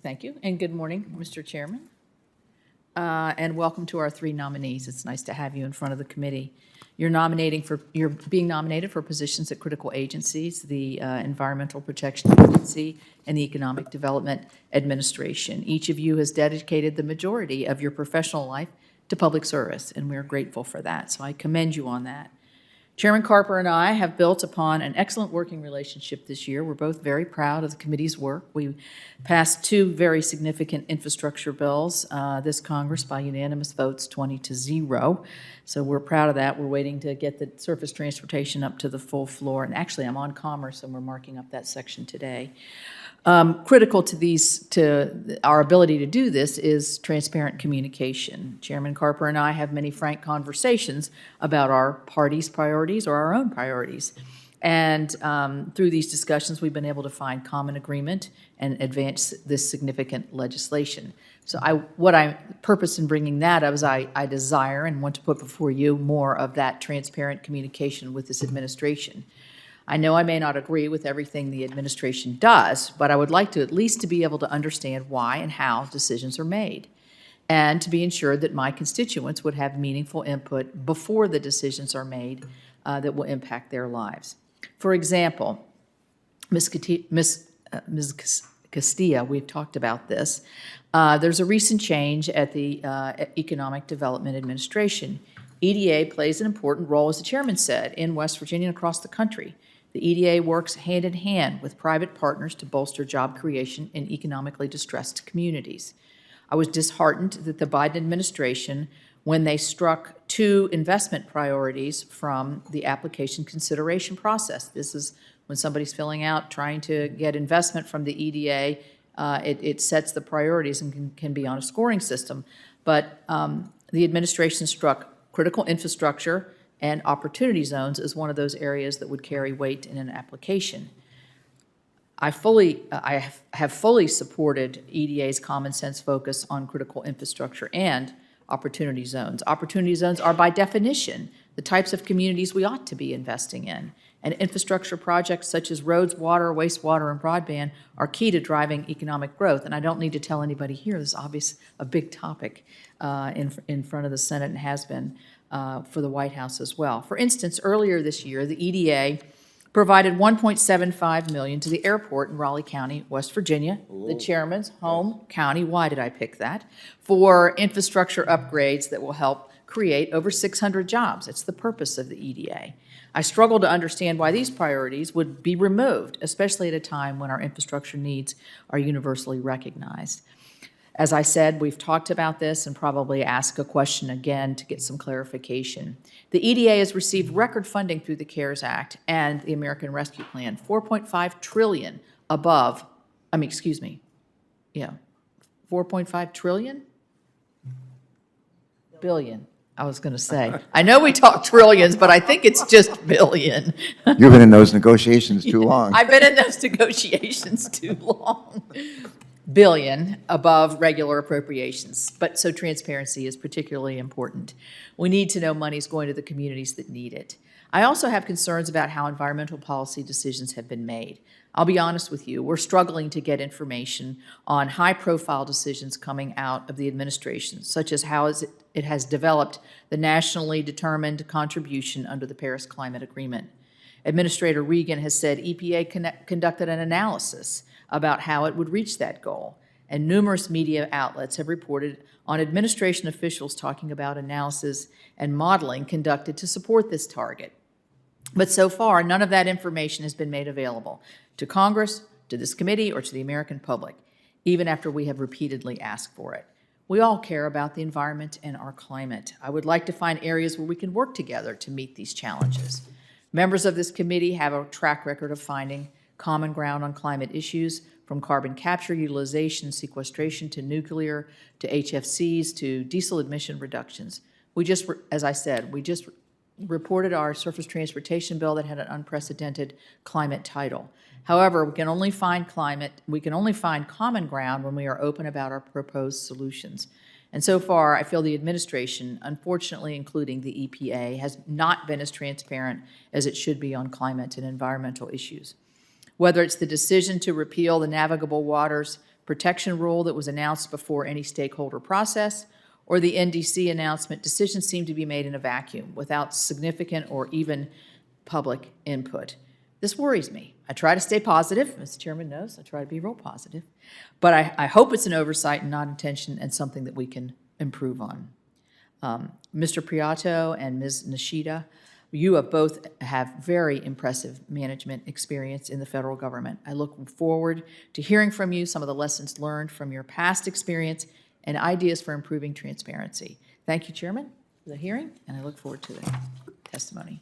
Thank you, and good morning, Mr. Chairman. And welcome to our three nominees. It's nice to have you in front of the committee. You're being nominated for positions at critical agencies, the Environmental Protection Agency and the Economic Development Administration. Each of you has dedicated the majority of your professional life to public service, and we're grateful for that, so I commend you on that. Chairman Carper and I have built upon an excellent working relationship this year. We're both very proud of the committee's work. We passed two very significant infrastructure bills this Congress by unanimous votes, 20-0. So we're proud of that. We're waiting to get the surface transportation up to the full floor. And actually, I'm on Commerce, and we're marking up that section today. Critical to our ability to do this is transparent communication. Chairman Carper and I have many frank conversations about our party's priorities or our own priorities. And through these discussions, we've been able to find common agreement and advance this significant legislation. So purpose in bringing that up is I desire and want to put before you more of that transparent communication with this administration. I know I may not agree with everything the administration does, but I would like to at least to be able to understand why and how decisions are made, and to be ensured that my constituents would have meaningful input before the decisions are made that will impact their lives. For example, Ms. Castillo, we've talked about this. There's a recent change at the Economic Development Administration. EDA plays an important role, as the chairman said, in West Virginia and across the country. The EDA works hand in hand with private partners to bolster job creation in economically distressed communities. I was disheartened that the Biden administration, when they struck two investment priorities from the application consideration process. This is when somebody's filling out, trying to get investment from the EDA, it sets the priorities and can be on a scoring system. But the administration struck critical infrastructure and opportunity zones is one of those areas that would carry weight in an application. I have fully supported EDA's common sense focus on critical infrastructure and opportunity zones. Opportunity zones are by definition the types of communities we ought to be investing in. And infrastructure projects such as roads, water, wastewater, and broadband are key to driving economic growth. And I don't need to tell anybody here, this is obviously a big topic in front of the Senate and has been for the White House as well. For instance, earlier this year, the EDA provided $1.75 million to the airport in Raleigh County, West Virginia, the chairman's home county. Why did I pick that? For infrastructure upgrades that will help create over 600 jobs. It's the purpose of the EDA. I struggle to understand why these priorities would be removed, especially at a time when our infrastructure needs are universally recognized. As I said, we've talked about this and probably ask a question again to get some clarification. The EDA has received record funding through the CARES Act and the American Rescue Plan, $4.5 trillion above, 4.5 trillion? Billion, I was going to say. I know we talk trillions, but I think it's just billion. You've been in those negotiations too long. I've been in those negotiations too long. Billion above regular appropriations, but so transparency is particularly important. We need to know money's going to the communities that need it. I also have concerns about how environmental policy decisions have been made. I'll be honest with you, we're struggling to get information on high-profile decisions coming out of the administration, such as how it has developed the nationally determined contribution under the Paris Climate Agreement. Administrator Regan has said EPA conducted an analysis about how it would reach that goal. And numerous media outlets have reported on administration officials talking about analysis and modeling conducted to support this target. But so far, none of that information has been made available to Congress, to this committee, or to the American public, even after we have repeatedly asked for it. We all care about the environment and our climate. I would like to find areas where we can work together to meet these challenges. Members of this committee have a track record of finding common ground on climate issues, from carbon capture, utilization, sequestration, to nuclear, to HFCs, to diesel emission reductions. As I said, we just reported our surface transportation bill that had an unprecedented climate title. However, we can only find common ground when we are open about our proposed solutions. And so far, I feel the administration, unfortunately including the EPA, has not been as transparent as it should be on climate and environmental issues. Whether it's the decision to repeal the navigable waters protection rule that was announced before any stakeholder process, or the NDC announcement, decisions seem to be made in a vacuum without significant or even public input. This worries me. I try to stay positive, as the chairman knows, I try to be real positive, but I hope it's an oversight and not intention and something that we can improve on. Mr. Prieto and Ms. Nishida, you have both have very impressive management experience in the federal government. I look forward to hearing from you some of the lessons learned from your past experience and ideas for improving transparency. Thank you, Chairman, for the hearing, and I look forward to the testimony.